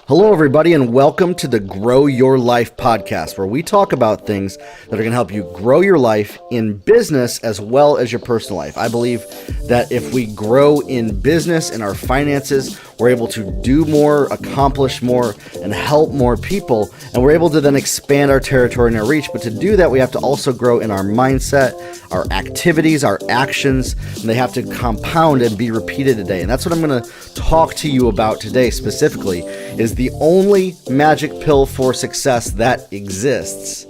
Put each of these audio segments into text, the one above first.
Hello, everybody, and welcome to the Grow Your Life podcast, where we talk about things that are going to help you grow your life in business as well as your personal life. I believe that if we grow in business, in our finances, we're able to do more, accomplish more, and help more people, and we're able to then expand our territory and our reach. But to do that, we have to also grow in our mindset, our activities, our actions, and they have to compound and be repeated today. And that's what I'm going to talk to you about today specifically, is the only magic pill for success that exists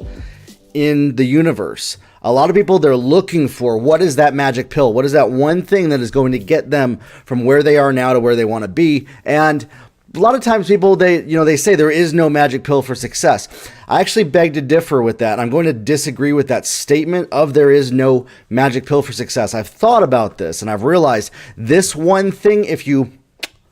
in the universe. A lot of people, they're looking for, what is that magic pill? What is that one thing that is going to get them from where they are now to where they want to be? And a lot of times people, they say there is no magic pill for success. I actually beg to differ with that. I'm going to disagree with that statement of there is no magic pill for success. I've thought about this and I've realized this one thing, if you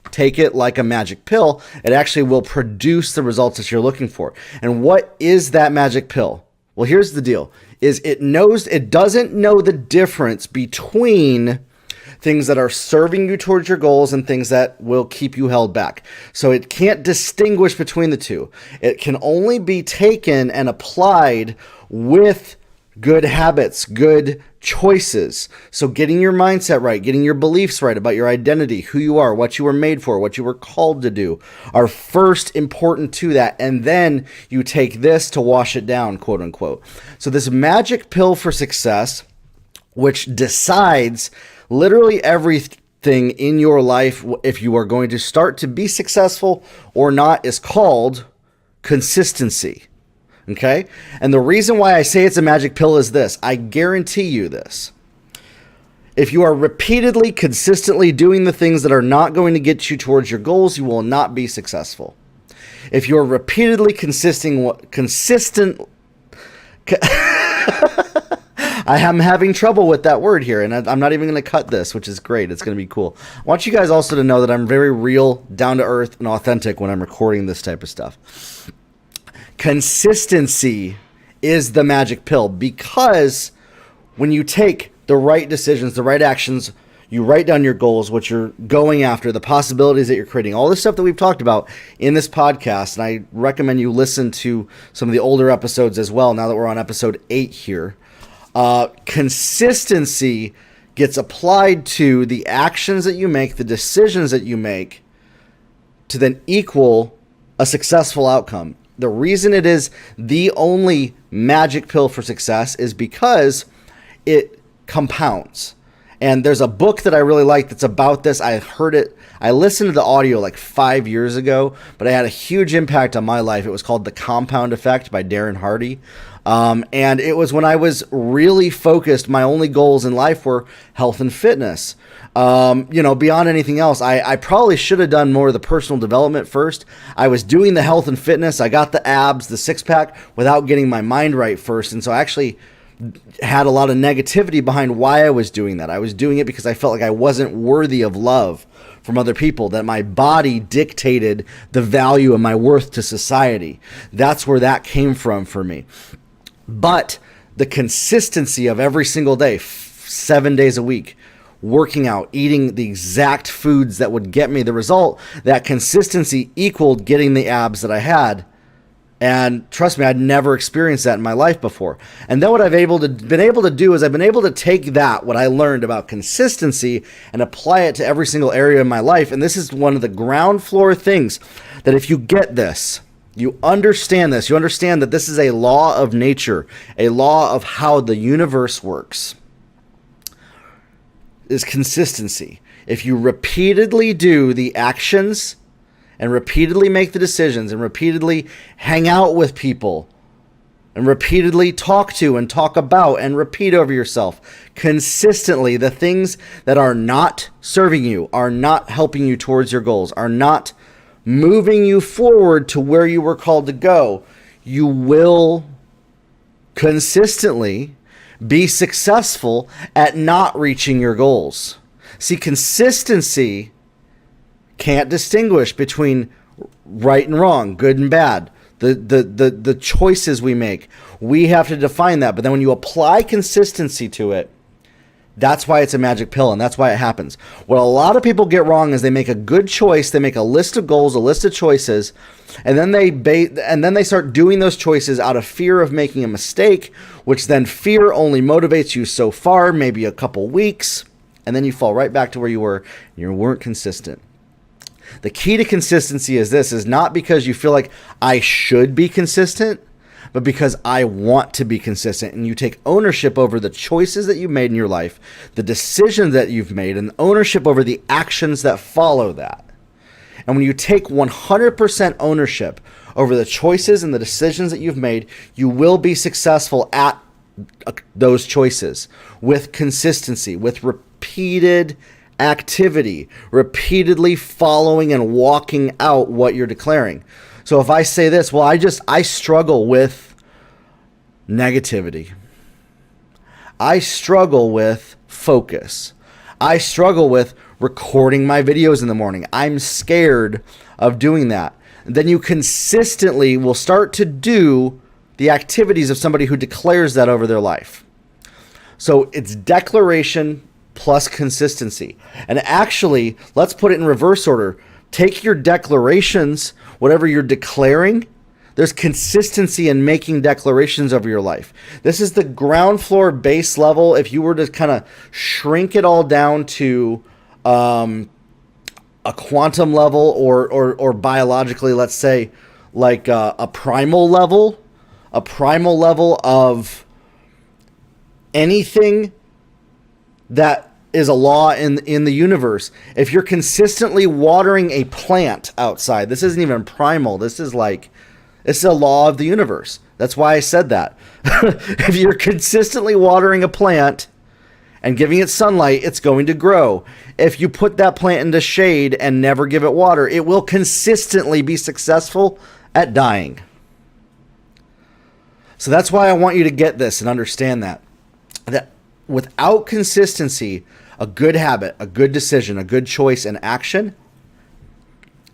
take it like a magic pill, it actually will produce the results that you're looking for. And what is that magic pill? Well, here's the deal, is it doesn't know the difference between things that are serving you towards your goals and things that will keep you held back. So it can't distinguish between the two. It can only be taken and applied with good habits, good choices. So getting your mindset right, getting your beliefs right about your identity, who you are, what you were made for, what you were called to do, are first important to that. And then you take this to wash it down, quote unquote. So this magic pill for success, which decides literally everything in your life, if you are going to start to be successful or not, is called consistency. Okay? And the reason why I say it's a magic pill is this. I guarantee you this. If you are repeatedly, consistently doing the things that are not going to get you towards your goals, you will not be successful. If you're repeatedly consistent, I am having trouble with that word here, and I'm not even going to cut this, which is great. It's going to be cool. I want you guys also to know that I'm very real, down to earth, and authentic when I'm recording this type of stuff. Consistency is the magic pill, because when you take the right decisions, the right actions, you write down your goals, what you're going after, the possibilities that you're creating, all this stuff that we've talked about in this podcast. And I recommend you listen to some of the older episodes as well, now that we're on episode 8 here. Consistency gets applied to the actions that you make, the decisions that you make, to then equal a successful outcome. The reason it is the only magic pill for success is because it compounds. And there's a book that I really like that's about this. I listened to the audio like 5 years ago, but it had a huge impact on my life. It was called The Compound Effect by Darren Hardy. And it was when I was really focused, my only goals in life were health and fitness. Beyond anything else, I probably should have done more of the personal development first. I was doing the health and fitness. I got the abs, the six pack, without getting my mind right first. And so I actually had a lot of negativity behind why I was doing that. I was doing it because I felt like I wasn't worthy of love from other people, that my body dictated the value of my worth to society. That's where that came from for me. But the consistency of every single day, 7 days a week, working out, eating the exact foods that would get me the result, that consistency equaled getting the abs that I had. And trust me, I'd never experienced that in my life before. And then what I've been able to do is I've been able to take that, what I learned about consistency, and apply it to every single area of my life. And this is one of the ground floor things that if you get this, you understand this, you understand that this is a law of nature, a law of how the universe works, is consistency. If you repeatedly do the actions and repeatedly make the decisions and repeatedly hang out with people and repeatedly talk to and talk about and repeat over yourself consistently the things that are not serving you, are not helping you towards your goals, are not moving you forward to where you were called to go, you will consistently be successful at not reaching your goals. See, consistency can't distinguish between right and wrong, good and bad. The choices we make, we have to define that. But then when you apply consistency to it, That's why it's a magic pill, and that's why it happens. What a lot of people get wrong is they make a good choice, they make a list of goals, a list of choices, and then they start doing those choices out of fear of making a mistake, which then fear only motivates you so far, maybe a couple weeks, and then you fall right back to where you were, and you weren't consistent. The key to consistency is not because you feel like I should be consistent, but because I want to be consistent, and you take ownership over the choices that you've made in your life, the decisions that you've made, and ownership over the actions that follow that. And when you take 100% ownership over the choices and the decisions that you've made, you will be successful at those choices with consistency, with repeated activity, repeatedly following and walking out what you're declaring. So if I say this, well, I struggle with negativity. I struggle with focus. I struggle with recording my videos in the morning. I'm scared of doing that. And then you consistently will start to do the activities of somebody who declares that over their life. So it's declaration plus consistency. And actually, let's put it in reverse order. Take your declarations, whatever you're declaring, there's consistency in making declarations over your life. This is the ground floor base level. If you were to kind of shrink it all down to a quantum level or biologically, let's say like a primal level of anything that is a law in the universe. If you're consistently watering a plant outside, this isn't even primal. This is it's a law of the universe. That's why I said that. If you're consistently watering a plant and giving it sunlight, it's going to grow. If you put that plant into shade and never give it water, it will consistently be successful at dying. So that's why I want you to get this and understand that without consistency, a good habit, a good decision, a good choice and action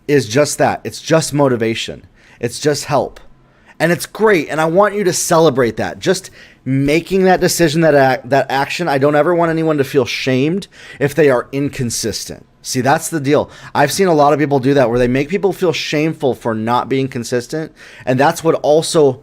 is just that. It's just motivation. It's just help. And it's great. And I want you to celebrate that. Just making that decision, that action. I don't ever want anyone to feel shamed if they are inconsistent. See, that's the deal. I've seen a lot of people do that where they make people feel shameful for not being consistent. And that's what also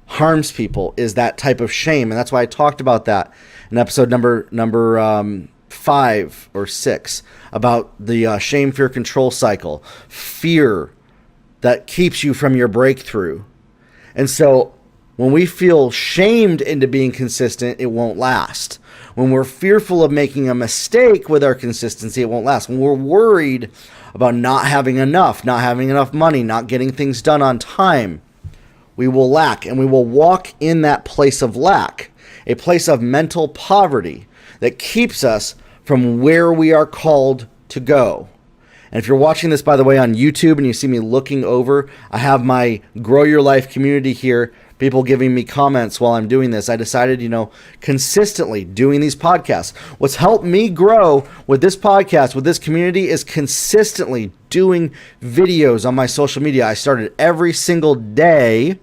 harms people, is that type of shame. And that's why I talked about that in episode number 5 or 6 about the shame, fear, control cycle. Fear that keeps you from your breakthrough. And so when we feel shamed into being consistent, it won't last. When we're fearful of making a mistake with our consistency, it won't last. When we're worried about not having enough money, not getting things done on time, we will lack, and we will walk in that place of lack, a place of mental poverty that keeps us from where we are called to go. And if you're watching this, by the way, on YouTube and you see me looking over, I have my Grow Your Life community here, people giving me comments while I'm doing this. I decided, consistently doing these podcasts. What's helped me grow with this podcast, with this community, is consistently doing videos on my social media. I started every single day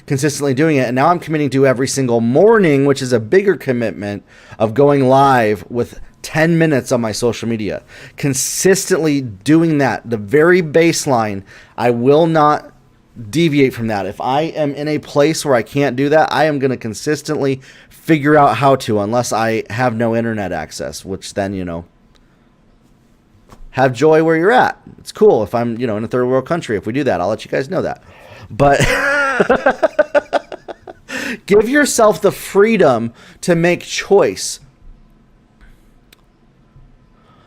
consistently doing it, and now I'm committing to every single morning, which is a bigger commitment of going live with 10 minutes on my social media. Consistently doing that, the very baseline. I will not deviate from that. If I am in a place where I can't do that, I am going to consistently figure out how to, unless I have no internet access, which then, have joy where you're at. It's cool if I'm, in a third world country. If we do that, I'll let you guys know that. But give yourself the freedom to make choice.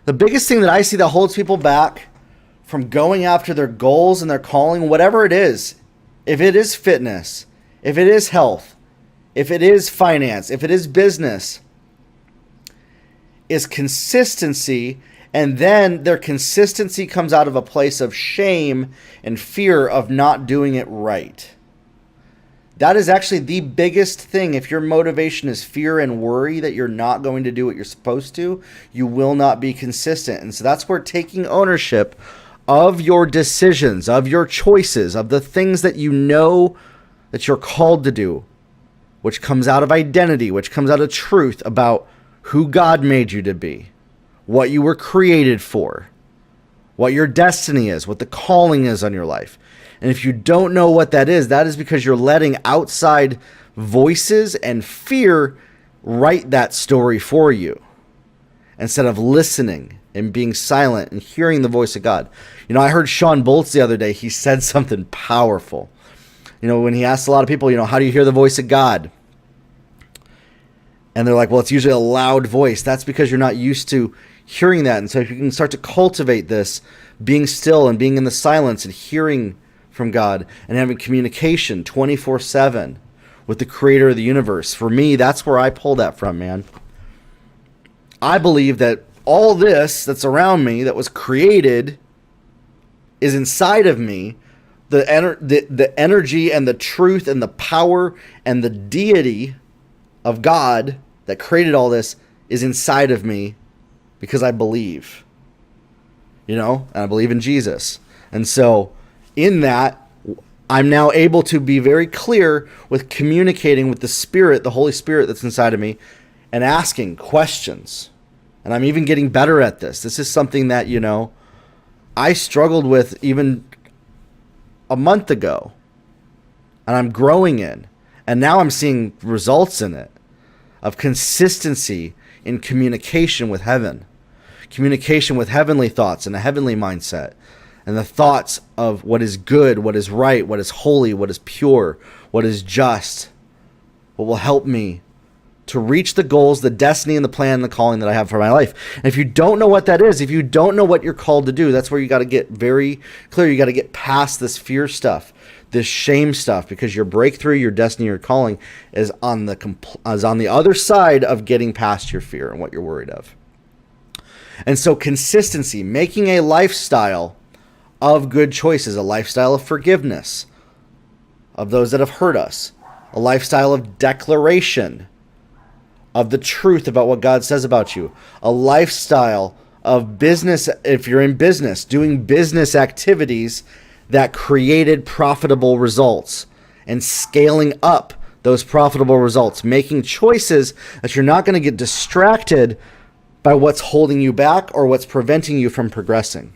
The biggest thing that I see that holds people back from going after their goals and their calling, whatever it is, if it is fitness, if it is health, if it is finance, if it is business, is consistency. And then their consistency comes out of a place of shame and fear of not doing it right. That is actually the biggest thing. If your motivation is fear and worry that you're not going to do what you're supposed to, you will not be consistent. And so that's where taking ownership of your decisions, of your choices, of the things that you know that you're called to do, which comes out of identity, which comes out of truth about who God made you to be, what you were created for, what your destiny is, what the calling is on your life. And if you don't know what that is because you're letting outside voices and fear write that story for you instead of listening and being silent and hearing the voice of God. I heard Sean Boltz the other day. He said something powerful. When he asked a lot of people, how do you hear the voice of God? And they're like, well, it's usually a loud voice. That's because you're not used to hearing that. And so if you can start to cultivate this, being still and being in the silence and hearing from God and having communication 24/7 with the creator of the universe. For me, that's where I pull that from, man. I believe that all this that's around me that was created is inside of me. The energy and the truth and the power and the deity of God that created all this is inside of me because I believe, and I believe in Jesus. And so in that, I'm now able to be very clear with communicating with the Spirit, the Holy Spirit that's inside of me, and asking questions. And I'm even getting better at this. This is something that, I struggled with even a month ago, and I'm growing in. And now I'm seeing results in it of consistency in communication with heaven, communication with heavenly thoughts and a heavenly mindset, and the thoughts of what is good, what is right, what is holy, what is pure, what is just, what will help me to reach the goals, the destiny, and the plan, and the calling that I have for my life. And if you don't know what that is, if you don't know what you're called to do, that's where you got to get very clear. You got to get past this fear stuff, this shame stuff, because your breakthrough, your destiny, your calling is on the other side of getting past your fear and what you're worried of. And so consistency, making a lifestyle of good choices, a lifestyle of forgiveness of those that have hurt us, a lifestyle of declaration of the truth about what God says about you, a lifestyle of business, if you're in business, doing business activities that created profitable results and scaling up those profitable results, making choices that you're not going to get distracted by what's holding you back or what's preventing you from progressing.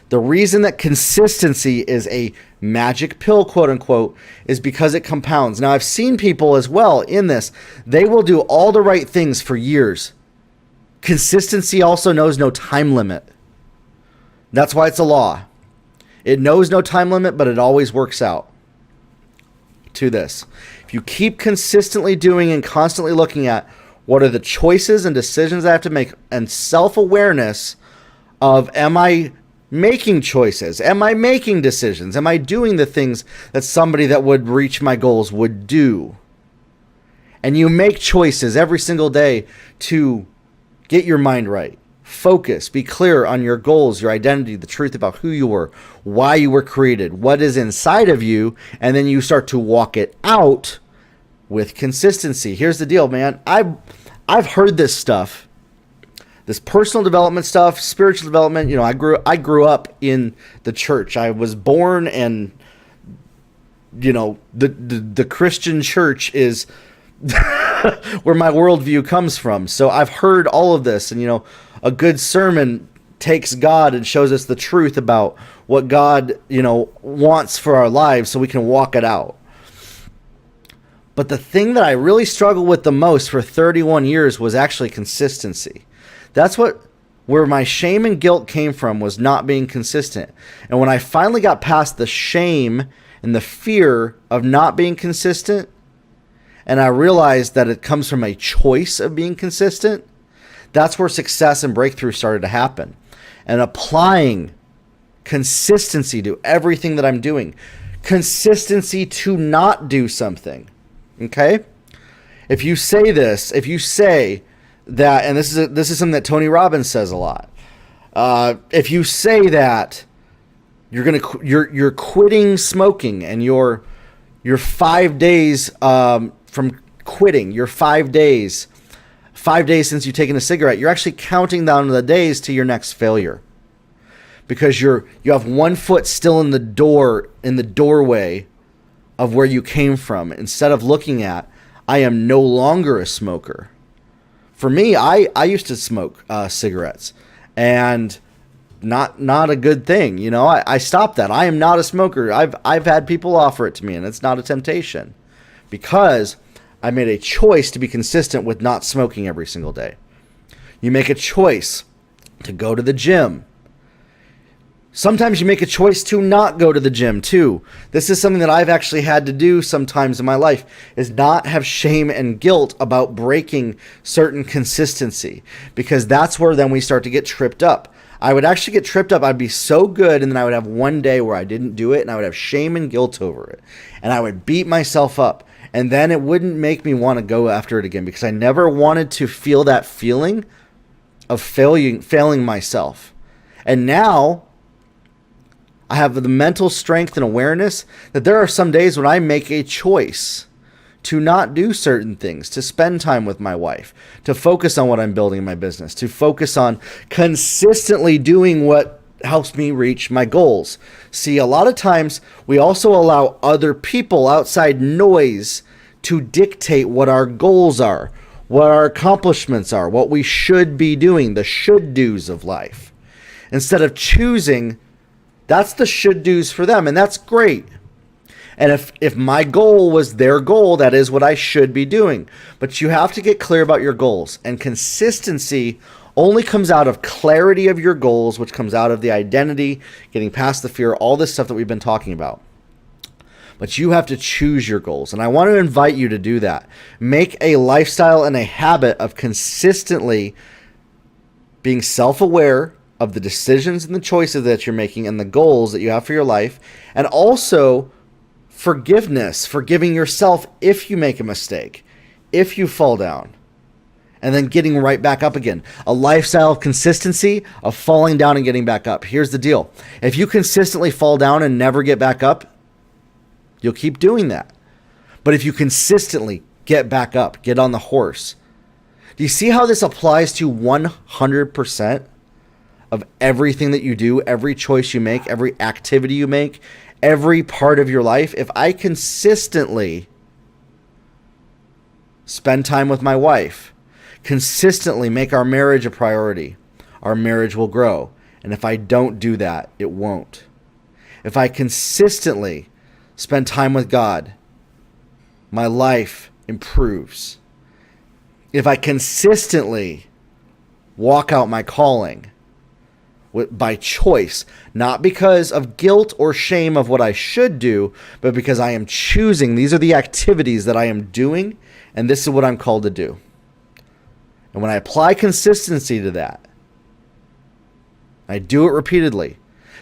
The reason that consistency is a magic pill, quote unquote, is because it compounds. Now, I've seen people as well in this. They will do all the right things for years. Consistency also knows no time limit. That's why it's a law. It knows no time limit, but it always works out to this. If you keep consistently doing and constantly looking at what are the choices and decisions I have to make, and self-awareness of, am I making choices? Am I making decisions? Am I doing the things that somebody that would reach my goals would do? And you make choices every single day to get your mind right. Focus, be clear on your goals, your identity, the truth about who you were, why you were created, what is inside of you, and then you start to walk it out with consistency. Here's the deal, man. I've heard this stuff, this personal development stuff, spiritual development. I grew up in the church. I was born, and the Christian church is where my worldview comes from. So I've heard all of this, and a good sermon takes God and shows us the truth about what God wants for our lives, so we can walk it out. But the thing that I really struggled with the most for 31 years was actually consistency. That's where my shame and guilt came from, was not being consistent. And when I finally got past the shame and the fear of not being consistent, and I realized that it comes from a choice of being consistent, that's where success and breakthrough started to happen. And applying consistency to everything that I'm doing. Consistency to not do something. Okay? If you say that, and this is something that Tony Robbins says a lot. If you say that you're quitting smoking, and you're 5 days from quitting, you're 5 days since you've taken a cigarette, you're actually counting down the days to your next failure, because you have 1 foot still in the doorway of where you came from, instead of looking at, I am no longer a smoker. For me, I used to smoke cigarettes, and not a good thing. You know, I stopped that. I am not a smoker. I've had people offer it to me, and it's not a temptation, because I made a choice to be consistent with not smoking every single day. You make a choice to go to the gym. Sometimes you make a choice to not go to the gym too. This is something that I've actually had to do sometimes in my life, is not have shame and guilt about breaking certain consistency, because that's where then we start to get tripped up. I would actually get tripped up. I'd be so good, and then I would have one day where I didn't do it, and I would have shame and guilt over it, and I would beat myself up, and then it wouldn't make me want to go after it again, because I never wanted to feel that feeling of failing myself. And now I have the mental strength and awareness that there are some days when I make a choice to not do certain things, to spend time with my wife, to focus on what I'm building in my business, to focus on consistently doing what helps me reach my goals. See, a lot of times we also allow other people, outside noise, to dictate what our goals are, what our accomplishments are, what we should be doing, the should-dos of life. Instead of choosing, that's the should-dos for them, and that's great. And if my goal was their goal, that is what I should be doing. But you have to get clear about your goals. And consistency only comes out of clarity of your goals, which comes out of the identity, getting past the fear, all this stuff that we've been talking about. But you have to choose your goals. And I want to invite you to do that. Make a lifestyle and a habit of consistently being self-aware of the decisions and the choices that you're making and the goals that you have for your life. And also forgiveness, forgiving yourself if you make a mistake, if you fall down, and then getting right back up again. A lifestyle of consistency, of falling down and getting back up. Here's the deal. If you consistently fall down and never get back up, you'll keep doing that. But if you consistently get back up, get on the horse. Do you see how this applies to 100% of everything that you do, every choice you make, every activity you make, every part of your life? If I consistently spend time with my wife, consistently make our marriage a priority, our marriage will grow. And if I don't do that, it won't. If I consistently spend time with God, my life improves. If I consistently walk out my calling by choice, not because of guilt or shame of what I should do, but because I am choosing, these are the activities that I am doing, and this is what I'm called to do. And when I apply consistency to that, I do it repeatedly,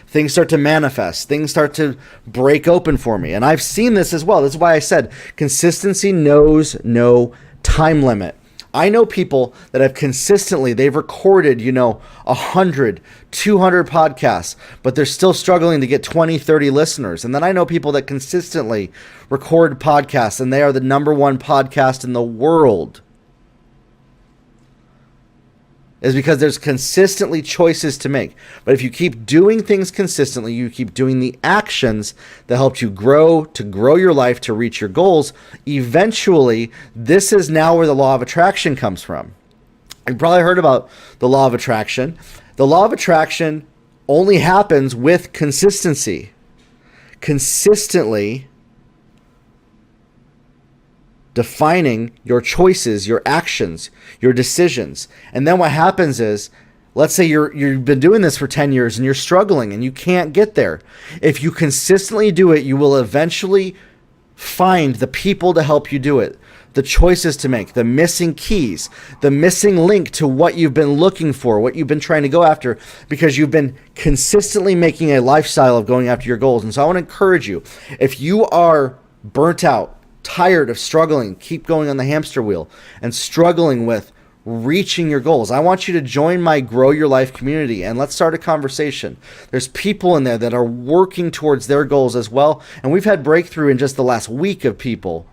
things start to manifest, things start to break open for me. And I've seen this as well. This is why I said consistency knows no time limit. I know people that have consistently, they've recorded, 100, 200 podcasts, but they're still struggling to get 20, 30 listeners. And then I know people that consistently record podcasts, and they are the number one podcast in the world. Is because there's consistently choices to make. But if you keep doing things consistently, you keep doing the actions that help you grow, to grow your life, to reach your goals, eventually, this is now where the law of attraction comes from. You've probably heard about the law of attraction. The law of attraction only happens with consistency. Consistently defining your choices, your actions, your decisions. And then what happens is, let's say you've been doing this for 10 years and you're struggling and you can't get there. If you consistently do it, you will eventually find the people to help you do it, the choices to make, the missing keys, the missing link to what you've been looking for, what you've been trying to go after, because you've been consistently making a lifestyle of going after your goals. And so I want to encourage you, if you are burnt out, tired of struggling, keep going on the hamster wheel and struggling with reaching your goals, I want you to join my Grow Your Life community, and let's start a conversation. There's people in there that are working towards their goals as well, and we've had breakthrough in just the last week of people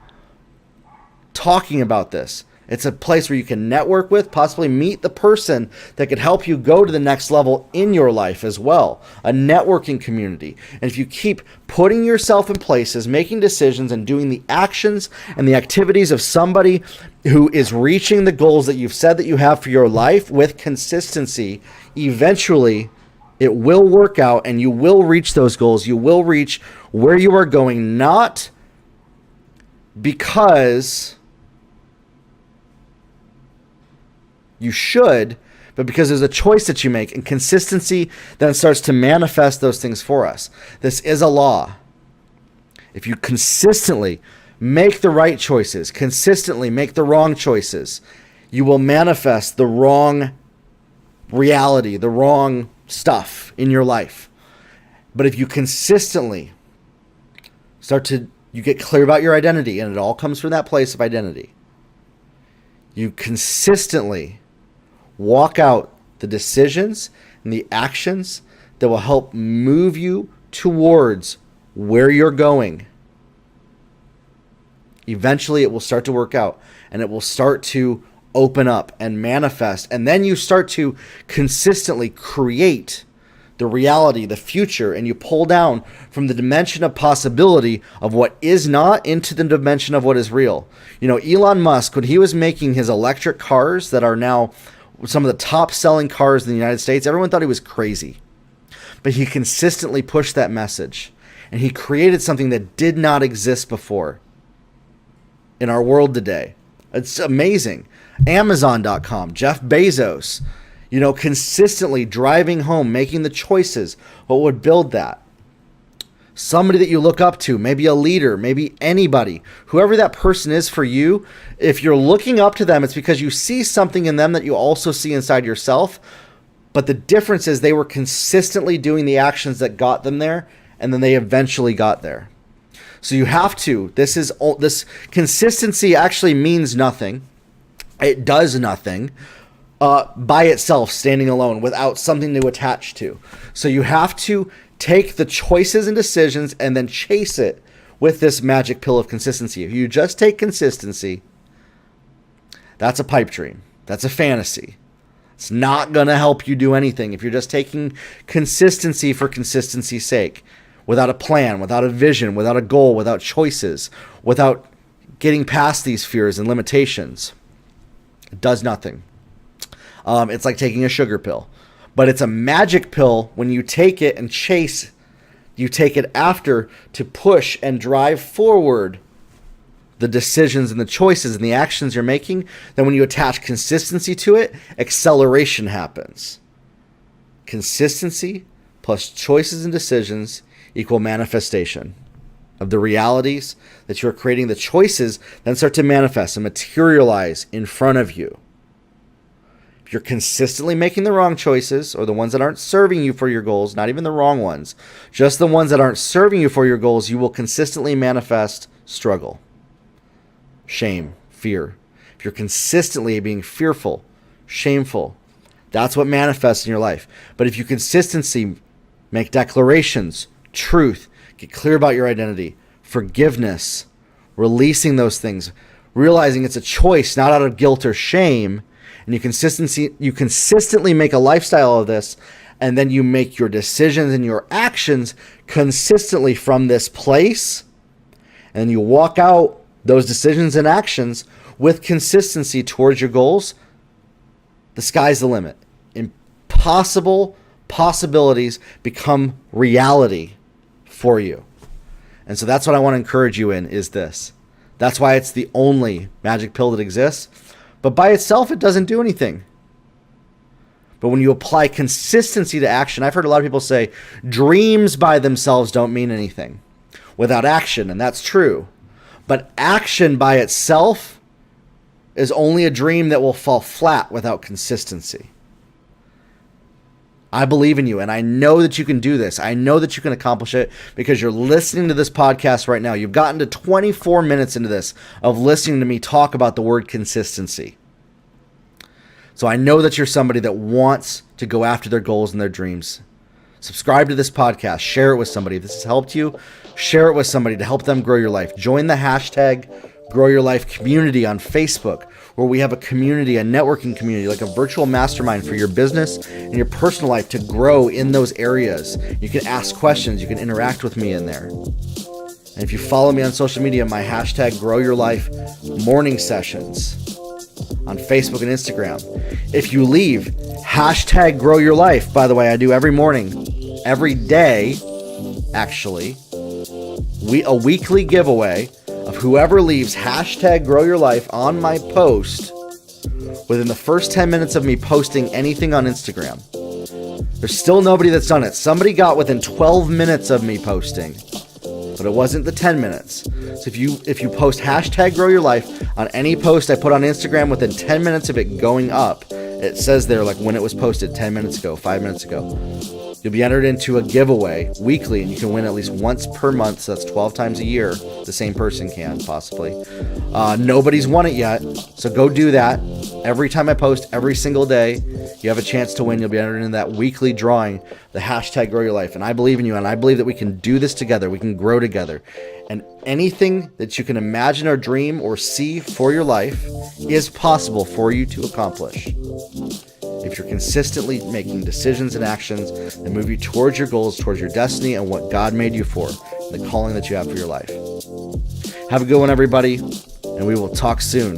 talking about this It's a place where you can network with, possibly meet the person that could help you go to the next level in your life as well. A networking community. And if you keep putting yourself in places, making decisions, and doing the actions and the activities of somebody who is reaching the goals that you've said that you have for your life with consistency, eventually it will work out and you will reach those goals. You will reach where you are going, not because you should, but because there's a choice that you make, and consistency then starts to manifest those things for us. This is a law. If you consistently make the right choices, consistently make the wrong choices, you will manifest the wrong reality, the wrong stuff in your life. But if you consistently you get clear about your identity, and it all comes from that place of identity. You consistently walk out the decisions and the actions that will help move you towards where you're going. Eventually it will start to work out, and it will start to open up and manifest. And then you start to consistently create the reality, the future, and you pull down from the dimension of possibility of what is not into the dimension of what is real. You know, Elon Musk, when he was making his electric cars that are now some of the top selling cars in the United States, everyone thought he was crazy. But he consistently pushed that message, and he created something that did not exist before in our world today. It's amazing. Amazon.com, Jeff Bezos, you know, consistently driving home, making the choices, what would build that. Somebody that you look up to, maybe a leader, maybe anybody, whoever that person is for you, if you're looking up to them, it's because you see something in them that you also see inside yourself. But the difference is they were consistently doing the actions that got them there, and then they eventually got there. So you have to, this consistency actually means nothing. It does nothing by itself, standing alone, without something to attach to. So you have to take the choices and decisions and then chase it with this magic pill of consistency. If you just take consistency, that's a pipe dream. That's a fantasy. It's not going to help you do anything if you're just taking consistency for consistency's sake, without a plan, without a vision, without a goal, without choices, without getting past these fears and limitations. It does nothing. It's like taking a sugar pill. But it's a magic pill when you take it and chase. You take it after to push and drive forward the decisions and the choices and the actions you're making. Then when you attach consistency to it, acceleration happens. Consistency plus choices and decisions equal manifestation of the realities that you're creating. The choices then start to manifest and materialize in front of you. If you're consistently making the wrong choices, or the ones that aren't serving you for your goals, not even the wrong ones, just the ones that aren't serving you for your goals, you will consistently manifest struggle, shame, fear. If you're consistently being fearful, shameful, that's what manifests in your life. But if you consistently make declarations, truth, get clear about your identity, forgiveness, releasing those things, realizing it's a choice, not out of guilt or shame, and you consistently make a lifestyle of this, and then you make your decisions and your actions consistently from this place, and you walk out those decisions and actions with consistency towards your goals, the sky's the limit. Impossible possibilities become reality for you. And so that's what I want to encourage you in, is this. That's why it's the only magic pill that exists. But by itself, it doesn't do anything. But when you apply consistency to action, I've heard a lot of people say dreams by themselves don't mean anything without action, and that's true. But action by itself is only a dream that will fall flat without consistency. I believe in you, and I know that you can do this. I know that you can accomplish it because you're listening to this podcast right now. You've gotten to 24 minutes into this of listening to me talk about the word consistency. So I know that you're somebody that wants to go after their goals and their dreams. Subscribe to this podcast. Share it with somebody. If this has helped you, share it with somebody to help them grow your life. Join the hashtag Grow Your Life community on Facebook, where we have a community, a networking community, like a virtual mastermind for your business and your personal life to grow in those areas. You can ask questions. You can interact with me in there. And if you follow me on social media, my hashtag Grow Your Life morning sessions on Facebook and Instagram. If you leave, hashtag Grow Your Life. By the way, I do every morning, every day, actually, a weekly giveaway of whoever leaves hashtag Grow Your Life on my post within the first 10 minutes of me posting anything on Instagram. There's still nobody that's done it. Somebody got within 12 minutes of me posting, but it wasn't the 10 minutes. So if you post hashtag Grow Your Life on any post I put on Instagram within 10 minutes of it going up, it says there like when it was posted 10 minutes ago, 5 minutes ago. You'll be entered into a giveaway weekly, and you can win at least once per month. So that's 12 times a year. The same person can, possibly. Nobody's won it yet, so go do that. Every time I post, every single day, you have a chance to win. You'll be entered into that weekly drawing, the hashtag Grow Your Life. And I believe in you, and I believe that we can do this together. We can grow together. And anything that you can imagine or dream or see for your life is possible for you to accomplish if you're consistently making decisions and actions that move you towards your goals, towards your destiny, and what God made you for, the calling that you have for your life. Have a good one, everybody, and we will talk soon.